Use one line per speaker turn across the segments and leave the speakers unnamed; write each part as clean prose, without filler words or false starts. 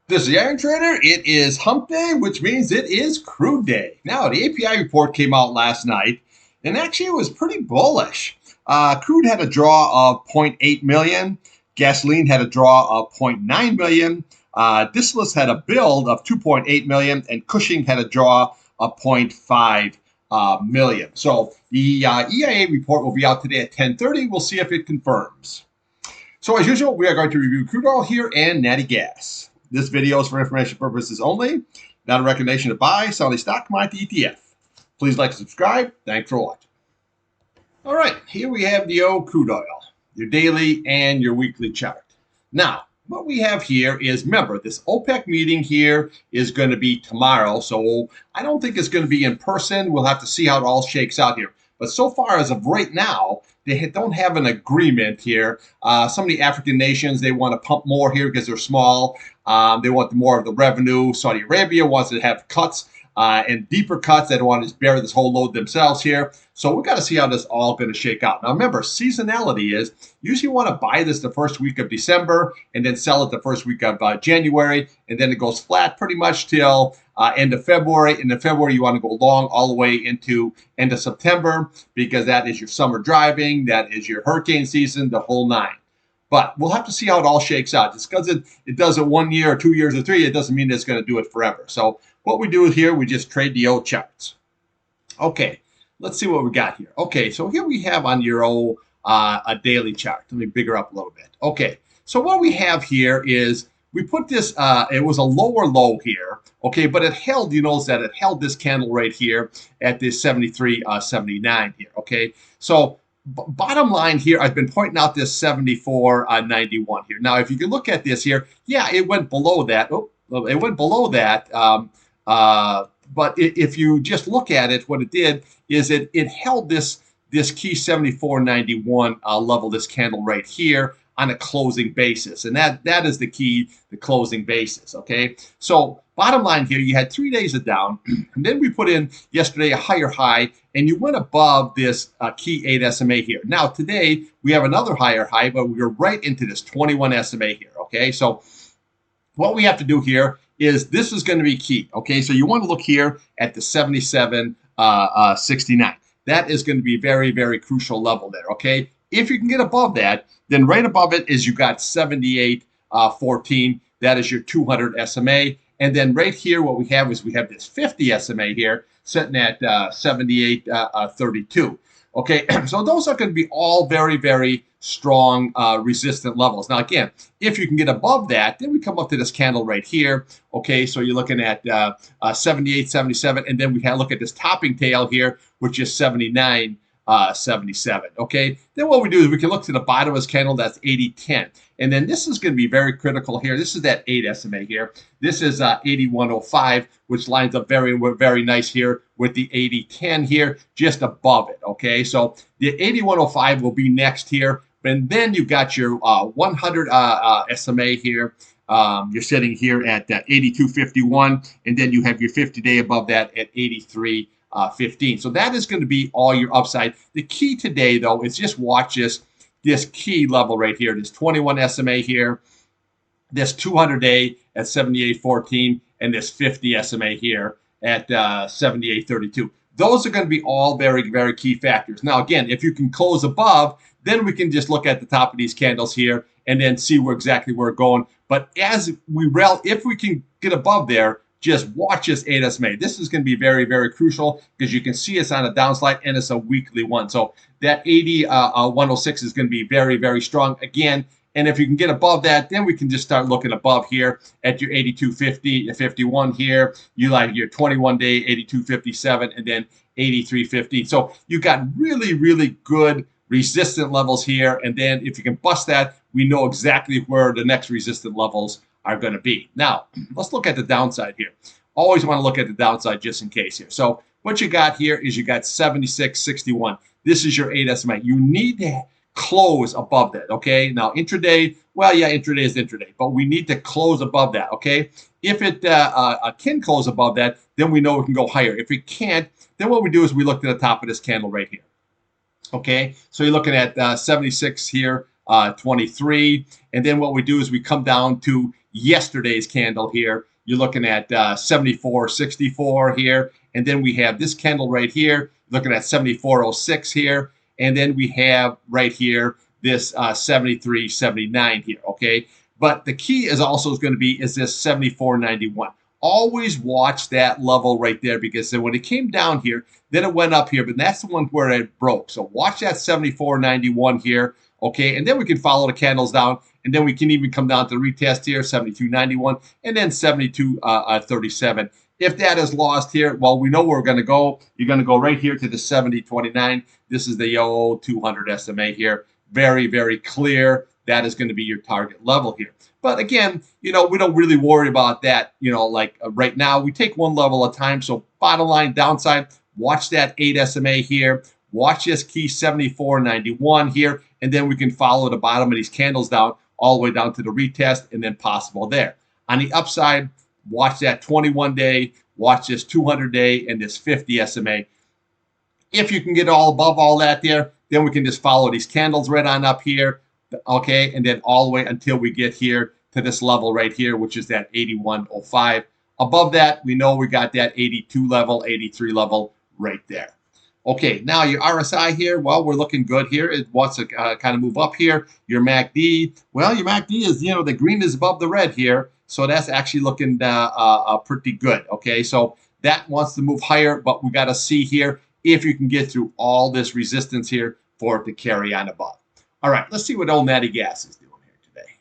This is the Iron Trader. It is hump day, which means it is crude day. Now, the API report came out last night, and actually it was pretty bullish. Crude had a draw of zero point 0.8 million. Gasoline had a draw of 0.9 million. Distillates had a build of 2.8 million, and Cushing had a draw of 0.5 million. So the EIA report will be out today at 10:30. We'll see if it confirms. So as usual, we are going to review crude oil here and natty gas. This video is for information purposes only, not a recommendation to buy, sell any stock, commodity, ETF. Please like and subscribe. Thanks for watching. All right, here we have the old crude oil, your daily and your weekly chart. Now, what we have here is, remember, this OPEC meeting here is going to be tomorrow, so I don't think it's going to be in person. We'll have to see how it all shakes out here. But so far as of right now, they don't have an agreement here. Some of the African nations, they want to pump more here because they're small. They want more of the revenue. Saudi Arabia wants to have cuts and deeper cuts. They don't want to just bear this whole load themselves here. So we've got to see how this all going to shake out. Now remember, seasonality is usually you want to buy this the first week of December and then sell it the first week of January. And then it goes flat pretty much till end of February. And in February, you want to go long all the way into end of September because that is your summer driving. That is your hurricane season, the whole nine. But we'll have to see how it all shakes out. Just because it does it 1 year or 2 years or 3, it doesn't mean it's going to do it forever. So what we do here, we just trade the old charts. Okay, let's see what we got here. Okay, so here we have on your old a daily chart. Let me bigger up a little bit. Okay, so what we have here is we put this, it was a lower low here, okay, but it held, you notice that it held this candle right here at this 73.79 here, okay? So bottom line here, I've been pointing out this 74.91 here. Now, if you can look at this here, yeah, it went below that. Oh, it went below that. But if you just look at it, what it did is it held this key 74.91 level, this candle right here, on a closing basis. And that is the key, the closing basis, okay? So bottom line here, you had 3 days of down, and then we put in yesterday a higher high, and you went above this key 8 SMA here. Now today, we have another higher high, but we're right into this 21 SMA here, okay? So what we have to do here is this is going to be key, okay? So you want to look here at the 77.69. That is going to be very, very crucial level there, okay? If you can get above that, then right above it is you got 78.14. That is your 200 SMA. And then right here, what we have is we have this 50 SMA here sitting at 78.32. Okay, so those are going to be all very, very strong resistant levels. Now, again, if you can get above that, then we come up to this candle right here. Okay, so you're looking at 78, 77, and then we can look at this topping tail here, which is 79. 77. Okay, then what we do is we can look to the bottom of this candle, that's 80.10. And then this is going to be very critical here. This is that 8 SMA here. This is 81.05, which lines up very, very nice here with the 80.10 here, just above it. Okay, so the 81.05 will be next here. And then you've got your 100 SMA here. You're sitting here at 82.51, and then you have your 50-day above that at 83.15. So that is going to be all your upside. The key today, though, is just watch this key level right here, this 21 SMA here, this 200-day at 78.14, and this 50 SMA here at 78.32. Those are going to be all very, very key factors. Now, again, if you can close above, then we can just look at the top of these candles here and then see exactly where we're going. But if we can get above there, just watch this 8 SMA. This is going to be very, very crucial because you can see it's on a downslide and it's a weekly one. So that 80.106 is going to be very, very strong again. And if you can get above that, then we can just start looking above here at your 82.50, 51 here. You like your 21-day 82.57 and then 83.50. So you got really, really good resistant levels here. And then if you can bust that, we know exactly where the next resistant levels are going to be. Now, let's look at the downside here. Always want to look at the downside just in case here. So what you got here is you got 76.61. This is your 8 SMA. You need to close above that, okay? Now, intraday, well, yeah, intraday is intraday, but we need to close above that, okay? If it can close above that, then we know we can go higher. If it can't, then what we do is we look to the top of this candle right here, okay? So you're looking at 76 here, 23, and then what we do is we come down to yesterday's candle here. You're looking at 74.64 here. And then we have this candle right here, looking at 74.06 here. And then we have right here this 73.79 here, okay? But the key is also going to be is this 74.91. Always watch that level right there, because then when it came down here, then it went up here, but that's the one where it broke. So watch that 74.91 here, okay? And then we can follow the candles down, and then we can even come down to the retest here, 72.91, and then 72.37. If that is lost here, well, we know where we're going to go. You're going to go right here to the 70.29. This is the old 200 SMA here. Very, very clear. That is going to be your target level here. But again, we don't really worry about that, like right now. We take one level at a time. So bottom line, downside, watch that 8 SMA here. Watch this key 74.91 here. And then we can follow the bottom of these candles down all the way down to the retest and then possible there. On the upside, watch that 21-day, watch this 200-day, and this 50 SMA. If you can get all above all that there, then we can just follow these candles right on up here, okay, and then all the way until we get here to this level right here, which is that 81.05. Above that, we know we got that 82 level, 83 level right there. Okay, now your RSI here, well, we're looking good here. It wants to kind of move up here. Your MACD, well, your MACD is, the green is above the red here. So that's actually looking pretty good, okay? So that wants to move higher, but we got to see here if you can get through all this resistance here for it to carry on above. All right, let's see what old natty gas is doing here today.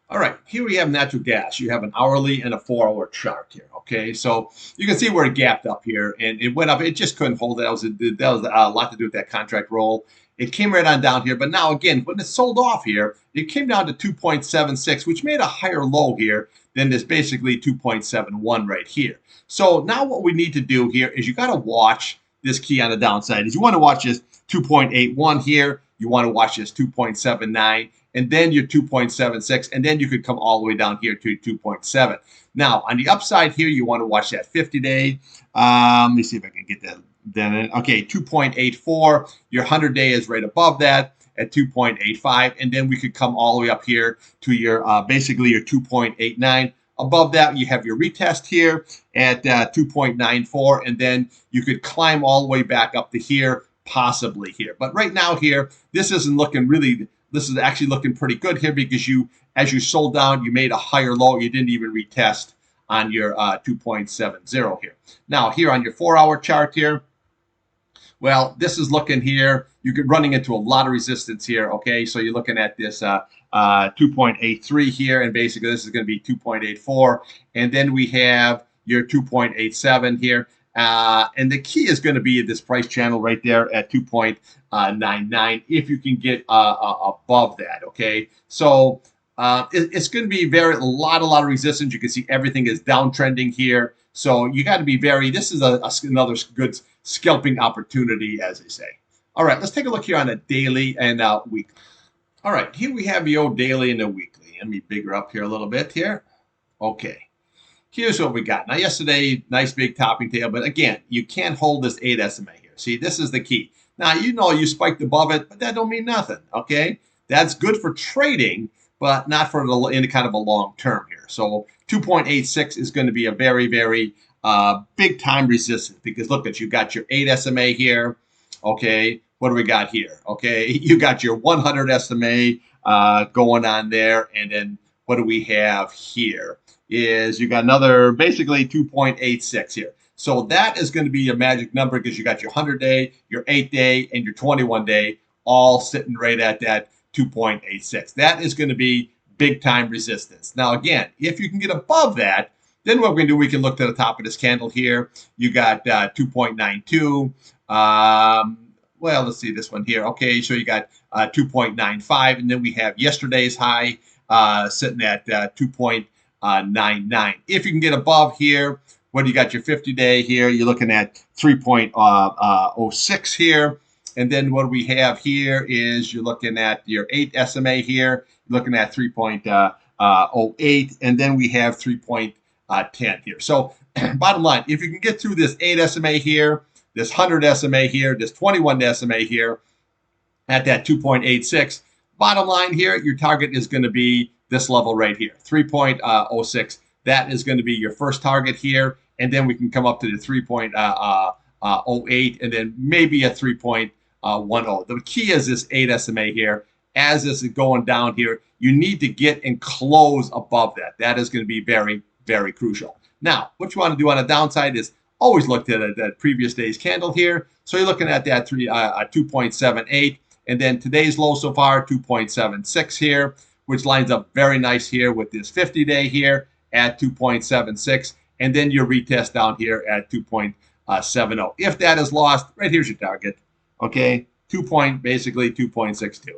All right, here we have natural gas. You have an hourly and a 4-hour chart here, okay? So you can see where it gapped up here, and it went up. It just couldn't hold it. That was a lot to do with that contract roll. It came right on down here, but now again, when it sold off here, it came down to 2.76, which made a higher low here than this basically 2.71 right here. So now what we need to do here is you got to watch this key on the downside. Is you want to watch this 2.81 here, you want to watch this 2.79, and then your 2.76, and then you could come all the way down here to 2.7. Now, on the upside here, you want to watch that 50-day. Let me see if I can get that. Then okay, 2.84. Your 100-day is right above that at 2.85, and then we could come all the way up here to your basically your 2.89. Above that, you have your retest here at 2.94, and then you could climb all the way back up to here, possibly here. But right now here, this isn't looking really. This is actually looking pretty good here, because as you sold down, you made a higher low. You didn't even retest on your 2.70 here. Now here on your 4-hour chart here, well, this is looking here. You could running into a lot of resistance here. Okay, so you're looking at this 2.83 here, and basically this is going to be 2.84, and then we have your 2.87 here. And the key is going to be this price channel right there at 2.99 if you can get above that. Okay, so it's going to be a lot of resistance. You can see everything is downtrending here, so you got to be very. This is another good scalping opportunity, as they say. All right, let's take a look here on a daily and weekly. All right, here we have the old daily and the weekly. Let me bigger up here a little bit here. Okay. Here's what we got. Now, yesterday, nice big topping tail, but again, you can't hold this 8 SMA here. See, this is the key. Now, you spiked above it, but that don't mean nothing, okay? That's good for trading, but not for any kind of a long term here. So 2.86 is going to be a very, very big time resistance, because look at, you got your 8 SMA here, okay? What do we got here? Okay, you got your 100 SMA going on there, and then what do we have here? Is you got another basically 2.86 here. So that is going to be your magic number, because you got your 100-day, your 8-day, and your 21-day all sitting right at that 2.86. That is going to be big time resistance. Now, again, if you can get above that, then what we're going to do, we can look to the top of this candle here. You got 2.92. Well, let's see this one here. Okay, so you got 2.95, and then we have yesterday's high sitting at 2.99. If you can get above here, what do you got? Your 50-day here, you're looking at 3.06 here. And then what we have here is you're looking at your 8 SMA here, you're looking at 3.08, and then we have 3.10 here. So bottom line, if you can get through this 8 SMA here, this 100 SMA here, this 21 SMA here at that 2.86, bottom line here, your target is going to be this level right here, 3.06. That is going to be your first target here, and then we can come up to the 3.08, and then maybe a 3.10. The key is this 8 SMA here. As this is going down here, you need to get and close above that. That is going to be very, very crucial. Now, what you want to do on the downside is always look at that previous day's candle here. So you're looking at that 2.78, and then today's low so far, 2.76 here, which lines up very nice here with this 50-day here at 2.76, and then your retest down here at 2.70. If that is lost, right here's your target. Okay, basically 2.62.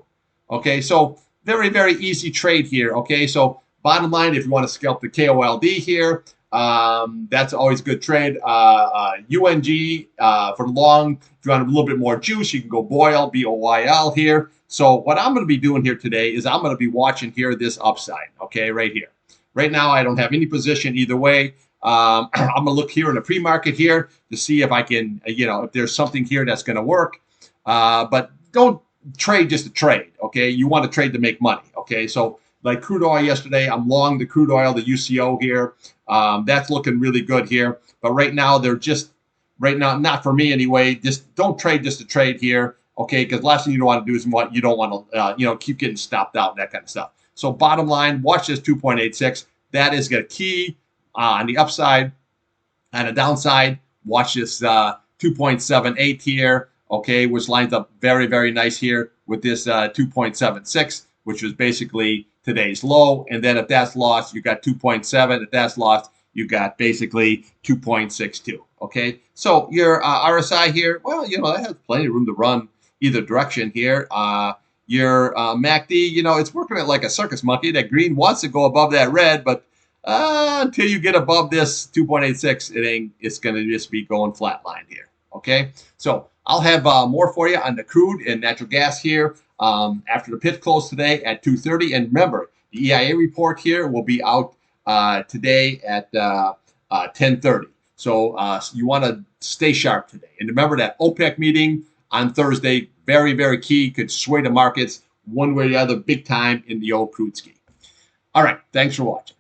Okay, so very, very easy trade here. Okay, so bottom line, if you want to scalp the KOLD here, that's always a good trade. UNG for long. If you want a little bit more juice, you can go Boyle, BOYL here. So what I'm going to be doing here today is I'm going to be watching here this upside. Okay, right here. Right now, I don't have any position either way. I'm going to look here in the pre-market here to see if I can, if there's something here that's going to work. But don't trade just to trade. Okay, you want to trade to make money. Okay, so like crude oil yesterday, I'm long the crude oil, the UCO here. That's looking really good here. But right now, not for me anyway. Just don't trade just to trade here. Okay, because last thing you don't want to do is you don't want to, keep getting stopped out and that kind of stuff. So bottom line, watch this 2.86. That is a key on the upside. On the downside, watch this 2.78 here. Okay, which lines up very, very nice here with this 2.76, which was basically today's low. And then if that's lost, you got 2.7. If that's lost, you got basically 2.62. Okay, so your RSI here, well, that has plenty of room to run either direction here. Your MACD, it's working at like a circus monkey. That green wants to go above that red, but until you get above this 2.86, it's going to just be going flatline here. Okay, so I'll have more for you on the crude and natural gas here after the pit close today at 2:30. And remember, the EIA report here will be out today at 10:30. So you want to stay sharp today. And remember that OPEC meeting on Thursday, very, very key, could sway the markets one way or the other big time in the old crude ski. All right, thanks for watching.